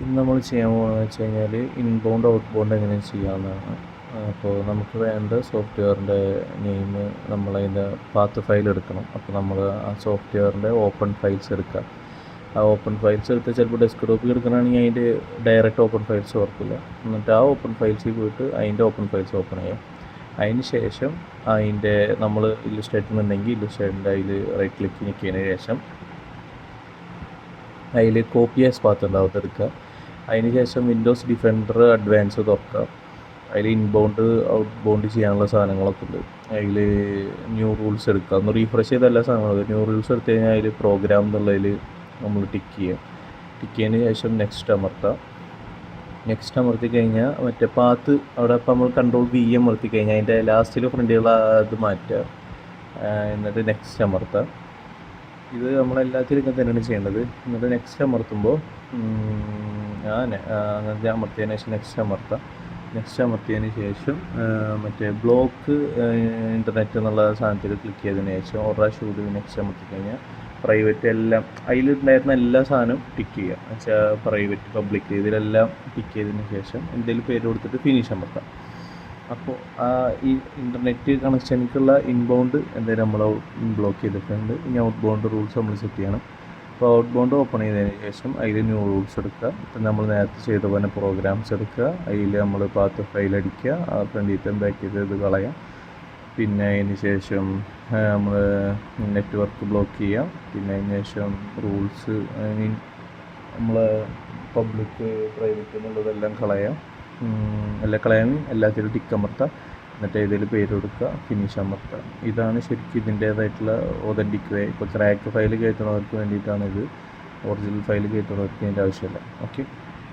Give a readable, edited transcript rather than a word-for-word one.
ഇന്ന് നമ്മൾ ചെയ്യാൻ പോകുന്നതെന്ന് വെച്ച് കഴിഞ്ഞാൽ ഇൻബൗണ്ട് ഔട്ട്ബൗണ്ട് എങ്ങനെ ചെയ്യാവുന്നതാണ്. അപ്പോൾ നമുക്ക് വേണ്ട സോഫ്റ്റ്വെയറിൻ്റെ നെയിം നമ്മളതിൻ്റെ പാത്ത് ഫയൽ എടുക്കണം. അപ്പോൾ നമ്മൾ ആ സോഫ്റ്റ്വെയറിൻ്റെ ഓപ്പൺ ഫയൽസ് എടുക്കുക. ആ ഓപ്പൺ ഫയൽസ് എടുത്ത് ചിലപ്പോൾ ഡെസ്ക്ടോപ്പിൽ എടുക്കണമെങ്കിൽ അതിൻ്റെ ഡയറക്റ്റ് ഓപ്പൺ ഫയൽസ് ഓർക്കില്ല. എന്നിട്ട് ആ ഓപ്പൺ ഫയൽസിൽ പോയിട്ട് അതിൻ്റെ ഓപ്പൺ ഫയൽസ് ഓപ്പൺ ചെയ്യാം. അതിന് ശേഷം അതിൻ്റെ നമ്മൾ ഇല്ലുസ്ട്രേറ്റർ എന്നുണ്ടെങ്കിൽ ഇല്ലുസ്ട്രേറ്ററിൻ്റെ അതിൽ റൈറ്റ് ക്ലിക്ക് ഞെക്കിയതിന് ശേഷം അതിൽ കോപ്പി ആസ് പാത്ത് ഉണ്ടാവും, എടുക്കുക. അതിന് ശേഷം വിൻഡോസ് ഡിഫൻഡർ അഡ്വാൻസ് തുറക്കുക. അതിൽ ഇൻബൗണ്ട് ഔട്ട്ബൗണ്ട് ചെയ്യാനുള്ള സാധനങ്ങളൊക്കെ ഉണ്ട്. അതിൽ ന്യൂ റൂൾസ് എടുക്കുക. ഒന്ന് റീഫ്രഷ് ചെയ്ത എല്ലാ സാധനങ്ങളും ന്യൂ റൂൾസ് എടുത്തു കഴിഞ്ഞാൽ അതിൽ പ്രോഗ്രാം എന്നുള്ളതിൽ നമ്മൾ ടിക്ക് ചെയ്യുക. ടിക്ക് ചെയ്തതിന് ശേഷം നെക്സ്റ്റ് അമർത്തുക. നെക്സ്റ്റ് അമർത്തി കഴിഞ്ഞാൽ മറ്റേ പാത്ത് അവിടെ ഇപ്പോൾ നമ്മൾ കൺട്രോൾ V അമർത്തി കഴിഞ്ഞാൽ അതിൻ്റെ ലാസ്റ്റിൽ ഫ്രണ്ടിലുള്ള അത് മാറ്റുക. എന്നിട്ട് നെക്സ്റ്റ് അമർത്തുക. ഇത് നമ്മളെല്ലാത്തിലും ഇങ്ങനെ തന്നെയാണ് ചെയ്യേണ്ടത്. എന്നിട്ട് നെക്സ്റ്റ് അമർത്തുമ്പോൾ അങ്ങനത്തെ അമർത്തിയതിന് ശേഷം നെക്സ്റ്റ് അമർത്താം. നെക്സ്റ്റ് അമർത്തിയതിന് ശേഷം മറ്റേ ബ്ലോക്ക് ഇൻ്റർനെറ്റ് എന്നുള്ള സാധനത്തിൽ ക്ലിക്ക് ചെയ്തതിന് ശേഷം ഒരു പ്രാവശ്യം കൂടി നെക്സ്റ്റ് അമർത്തി കഴിഞ്ഞാൽ പ്രൈവറ്റ് എല്ലാം അതിലുണ്ടായിരുന്ന എല്ലാ സാധനവും ടിക്ക് ചെയ്യുക. എന്നുവെച്ചാൽ പ്രൈവറ്റ് പബ്ലിക് ഇതിലെല്ലാം ടിക്ക് ചെയ്തതിന് ശേഷം എന്തെങ്കിലും പേര് കൊടുത്തിട്ട് ഫിനിഷ് അമർത്താം. അപ്പോൾ ഈ ഇൻ്റർനെറ്റ് കണക്ഷനിലേക്കുള്ള ഇൻബൗണ്ട് എന്തായാലും നമ്മൾ ബ്ലോക്ക് ചെയ്തിട്ടുണ്ട്. ഇനി ഔട്ട്ബൗണ്ട് റൂൾസ് നമ്മൾ സെറ്റ് ചെയ്യണം. അപ്പോൾ ഔട്ട്ബൗണ്ട് ഓപ്പൺ ചെയ്തതിന് ശേഷം അതിൽ ന്യൂ റൂൾസ് എടുക്കുക. ഇപ്പം നമ്മൾ നേരത്തെ ചെയ്ത പോലെ പ്രോഗ്രാംസ് എടുക്കുക. അതിൽ നമ്മൾ പാത്ത് ഫയൽ അടിക്കുക. ഫ്രണ്ടിലത്തെ ബാക്കിലത്തെ ഇത് കളയാം. പിന്നെ അതിന് ശേഷം നമ്മൾ നെറ്റ്വർക്ക് ബ്ലോക്ക് ചെയ്യാം. പിന്നെ അതിന് ശേഷം റൂൾസ് നമ്മൾ പബ്ലിക് പ്രൈവറ്റ് എന്നുള്ളതെല്ലാം കളയാം. എല്ലാം കളയാൻ എല്ലാത്തിലും ടിക്ക് അമർത്താം. എന്നിട്ട് ഏതെങ്കിലും പേര് കൊടുക്കുക, ഫിനിഷ് അമർത്തുക. ഇതാണ് ശരിക്കും ഇതിൻ്റേതായിട്ടുള്ള ഒതൻറ്റിക് വേ. ഇപ്പോൾ ക്രാക്ക് ഫയൽ കയറ്റുന്നവർക്ക് വേണ്ടിയിട്ടാണ് ഇത്. ഒറിജിനൽ ഫയൽ കയറ്റുന്നവർക്ക് ഇതിൻ്റെ ആവശ്യമില്ല. ഓക്കെ.